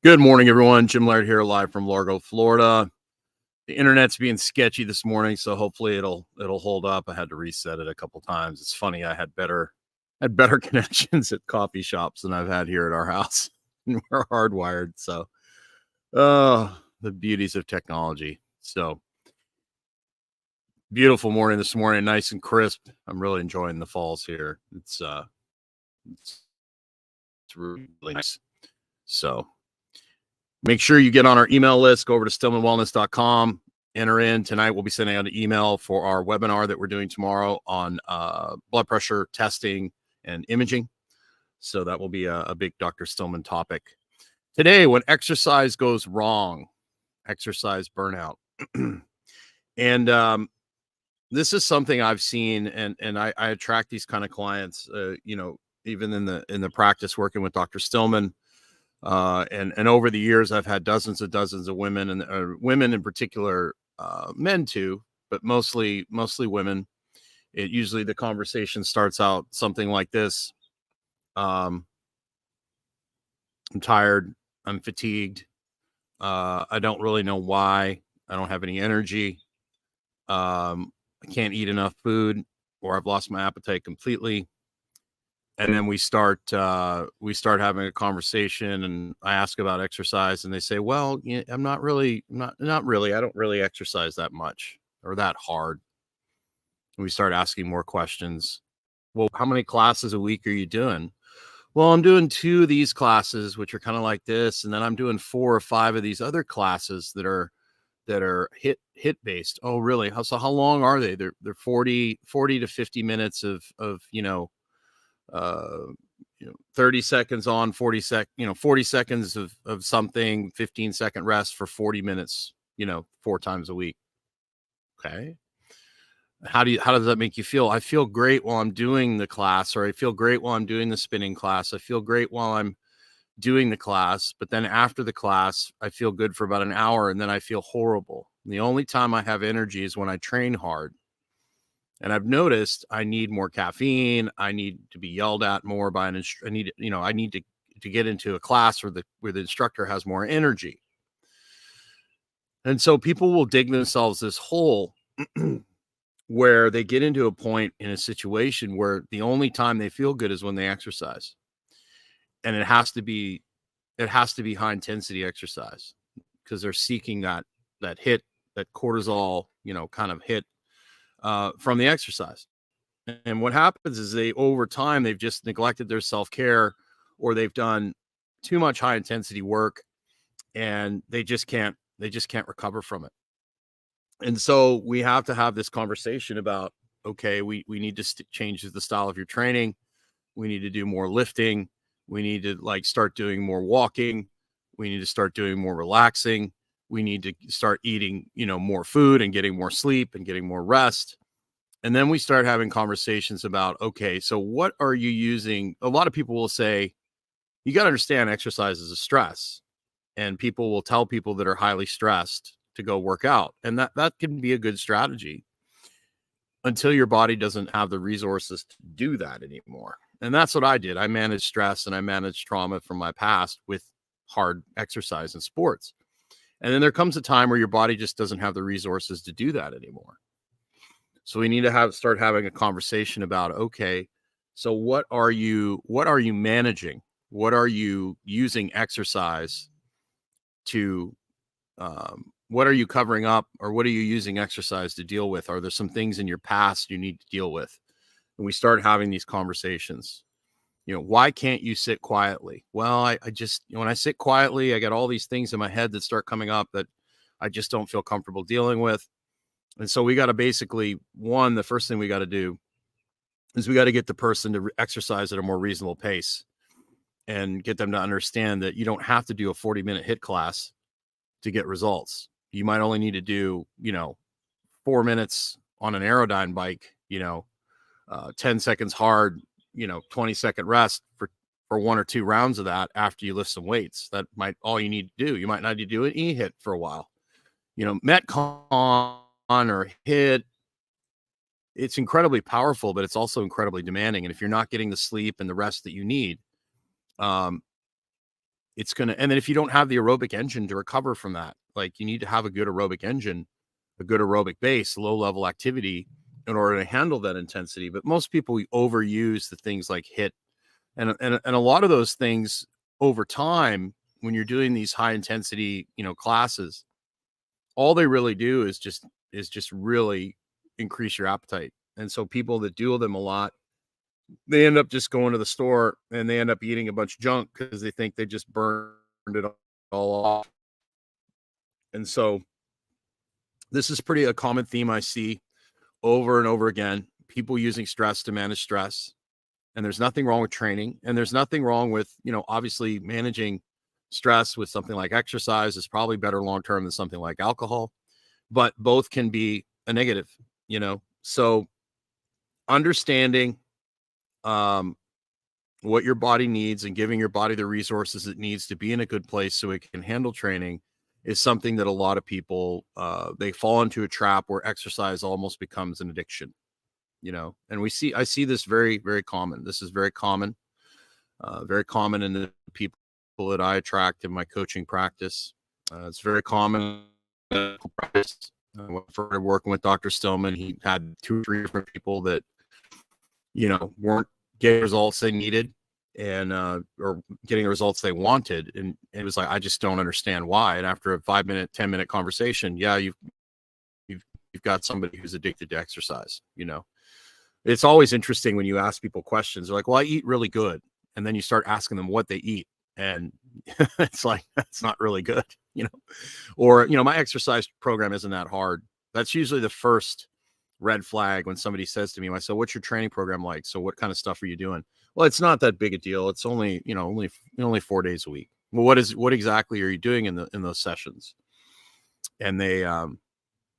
Good morning, everyone. Jim Laird here, live from Largo, Florida. The internet's being sketchy this morning, so hopefully it'll hold up. I had to reset it a couple times. It's funny, I had better connections at coffee shops than I've had here at our house. We're hardwired, so the beauties of technology. So beautiful morning this morning, nice and crisp. I'm really enjoying the falls here. It's really nice. So make sure you get on our email list. Go over to stillmanwellness.com. Enter in. Tonight, we'll be sending out an email for our webinar that we're doing tomorrow on blood pressure testing and imaging. So that will be a big Dr. Stillman topic. Today, when exercise goes wrong, exercise burnout. And this is something I've seen, and I attract these kind of clients, even in the practice working with Dr. Stillman. And over the years, I've had dozens of women, and women in particular, men too, but mostly women. It usually the conversation starts out something like this: I'm tired, I'm fatigued, I don't really know why, I don't have any energy, I can't eat enough food, or I've lost my appetite completely. And then we start having a conversation, and I ask about exercise, and they say, well, I'm not really, I don't really exercise that much or that hard. And we start asking more questions. Well, how many classes a week are you doing? Well, I'm doing 2 of these classes, which are kind of like this. And then I'm doing 4 or 5 of these other classes that are hit based. Oh, really? So how long are they? They're 40 to 50 minutes of 30 seconds on, 40 seconds of something, 15-second rest for 40 minutes, 4 times a week. Okay. How does that make you feel? I feel great while I'm doing the class, or I feel great while I'm doing the spinning class. I feel great while I'm doing the class, but then after the class, I feel good for about an hour, and then I feel horrible. And the only time I have energy is when I train hard. And I've noticed I need more caffeine. I need to be yelled at more by an instructor. I need to get into a class where the instructor has more energy. And so people will dig themselves this hole where they get into a point in a situation where the only time they feel good is when they exercise. And it has to be high intensity exercise, because they're seeking that hit, that cortisol, kind of hit from the exercise. And what happens is over time, they've just neglected their self-care, or they've done too much high intensity work, and they just can't recover from it. And so we have to have this conversation about, okay, we need to change the style of your training. We need to do more lifting. We need to start doing more walking. We need to start doing more relaxing. We need to start eating, more food, and getting more sleep, and getting more rest. And then we start having conversations about, okay, so what are you using? A lot of people will say, you got to understand exercise is a stress. And people will tell people that are highly stressed to go work out. And that can be a good strategy until your body doesn't have the resources to do that anymore. And that's what I did. I managed stress and I managed trauma from my past with hard exercise and sports. And then there comes a time where your body just doesn't have the resources to do that anymore. So we need to start having a conversation about, okay, so what are you managing? What are you using exercise to, what are you covering up, or what are you using exercise to deal with? Are there some things in your past you need to deal with? And we start having these conversations. Why can't you sit quietly? Well, I just, when I sit quietly, I get all these things in my head that start coming up that I just don't feel comfortable dealing with. And so we got to basically, the first thing we got to do is we got to get the person to exercise at a more reasonable pace, and get them to understand that you don't have to do a 40-minute HIIT class to get results. You might only need to do, 4 minutes on an Aerodyne bike, 10 seconds hard, 20-second rest for 1 or 2 rounds of that after you lift some weights. That might all you need to do. You might not need to do an HIIT for a while. Metcon or HIIT, it's incredibly powerful, but it's also incredibly demanding. And if you're not getting the sleep and the rest that you need, and then if you don't have the aerobic engine to recover from that, like you need to have a good aerobic engine, a good aerobic base, low level activity in order to handle that intensity. But most people, we overuse the things like HIIT and a lot of those things over time when you're doing these high intensity, classes, all they really do is just really increase your appetite. And so people that do them a lot, they end up just going to the store and they end up eating a bunch of junk because they think they just burned it all off. And so this is pretty a common theme I see over and over again. People using stress to manage stress. And there's nothing wrong with training. And there's nothing wrong with, obviously managing stress with something like exercise is probably better long term than something like alcohol. But both can be a negative, So understanding what your body needs and giving your body the resources it needs to be in a good place so it can handle training is something that a lot of people they fall into a trap where exercise almost becomes an addiction, and I see this very, very common. This is very common in the people that I attract in my coaching practice. It's very common in medical practice. When I started working with Dr. Stillman, he had 2 or 3 different people that weren't getting results they needed and or getting the results they wanted, and it was like, I just don't understand why. And after a 5-minute 10-minute conversation, you've got somebody who's addicted to exercise. It's always interesting when you ask people questions. They're like, well, I eat really good, and then you start asking them what they eat, and it's like, that's not really good. Or my exercise program isn't that hard. That's usually the first red flag when somebody says to me, I said, what's your training program like? So what kind of stuff are you doing? Well, it's not that big a deal. It's only 4 days a week. Well, what exactly are you doing in those sessions? And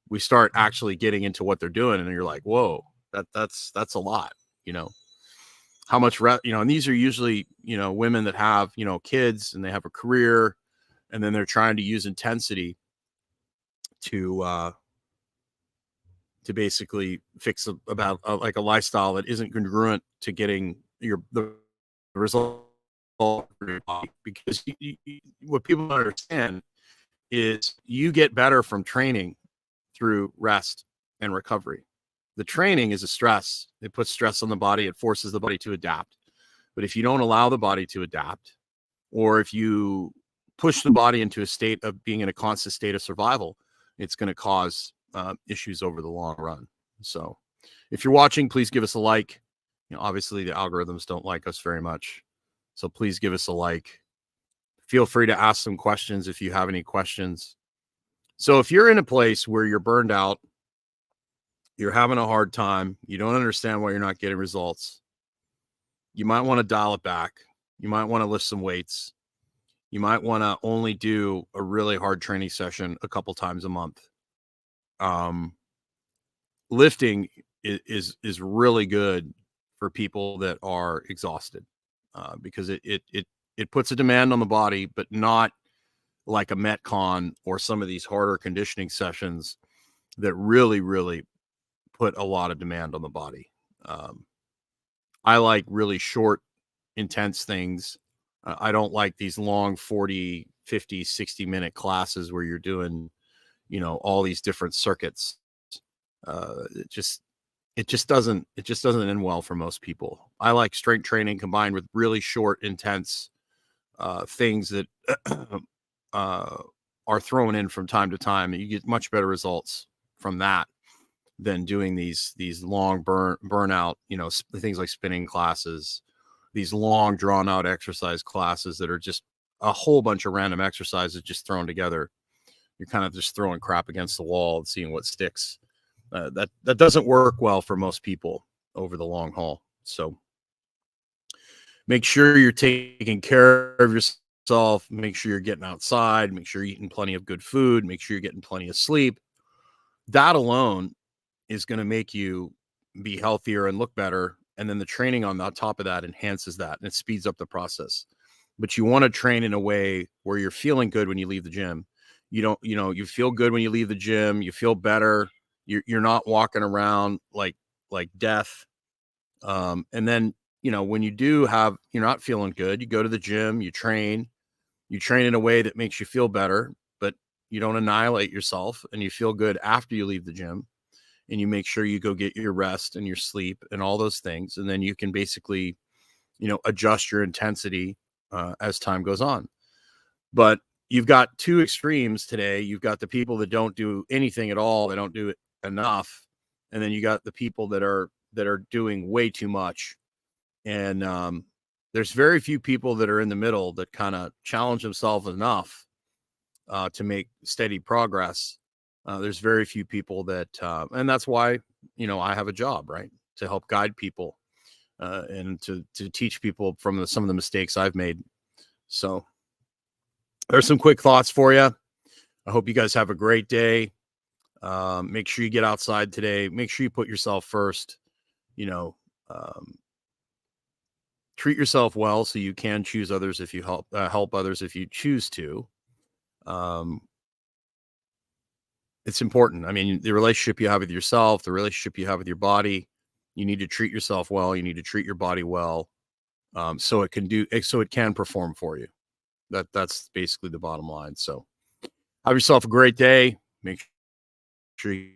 we start actually getting into what they're doing. And you're like, whoa, that's a lot, how much, and these are usually, women that have, kids and they have a career, and then they're trying to use intensity to basically fix about like a lifestyle that isn't congruent to getting the result for your body. Because what people don't understand is you get better from training through rest and recovery. The training is a stress. It puts stress on the body. It forces the body to adapt. But if you don't allow the body to adapt, or if you push the body into a state of being in a constant state of survival, it's going to cause issues over the long run. So if you're watching, please give us a like. Obviously the algorithms don't like us very much, so please give us a like. Feel free to ask some questions if you have any questions. So if you're in a place where you're burned out, you're having a hard time, you don't understand why you're not getting results, you might want to dial it back. You might want to lift some weights. You might want to only do a really hard training session a couple times a month. Lifting is really good for people that are exhausted, because it puts a demand on the body, but not like a Metcon or some of these harder conditioning sessions that really, really put a lot of demand on the body. I like really short, intense things. I don't like these long 40, 50, 60-minute classes where you're doing, all these different circuits. It just doesn't end well for most people. I like strength training combined with really short, intense things that are thrown in from time to time. You get much better results from that than doing these long burnout, things like spinning classes, these long drawn out exercise classes that are just a whole bunch of random exercises just thrown together. You're kind of just throwing crap against the wall and seeing what sticks. That doesn't work well for most people over the long haul. So make sure you're taking care of yourself. Make sure you're getting outside. Make sure you're eating plenty of good food. Make sure you're getting plenty of sleep. That alone is going to make you be healthier and look better. And then the training on the top of that enhances that, and it speeds up the process. But you want to train in a way where you're feeling good when you leave the gym. You feel good when you leave the gym. You feel better. You're not walking around like death. And then, when you do you're not feeling good, you go to the gym, you train, You train in a way that makes you feel better, but you don't annihilate yourself, and you feel good after you leave the gym, and you make sure you go get your rest and your sleep and all those things. And then you can basically, adjust your intensity as time goes on. But you've got two extremes today. You've got the people that don't do anything at all. They don't do it enough. And then you got the people that are doing way too much. And there's very few people that are in the middle that kind of challenge themselves enough to make steady progress. There's very few people that, and that's why, I have a job, right? To help guide people and to teach people from some of the mistakes I've made. So there's some quick thoughts for you. I hope you guys have a great day. Make sure you get outside today. Make sure you put yourself first. Treat yourself well so you can choose others if you help others if you choose to. It's important. I mean, the relationship you have with yourself, the relationship you have with your body, you need to treat yourself well. You need to treat your body well, so it can perform for you. That's basically the bottom line. So have yourself a great day. Make sure you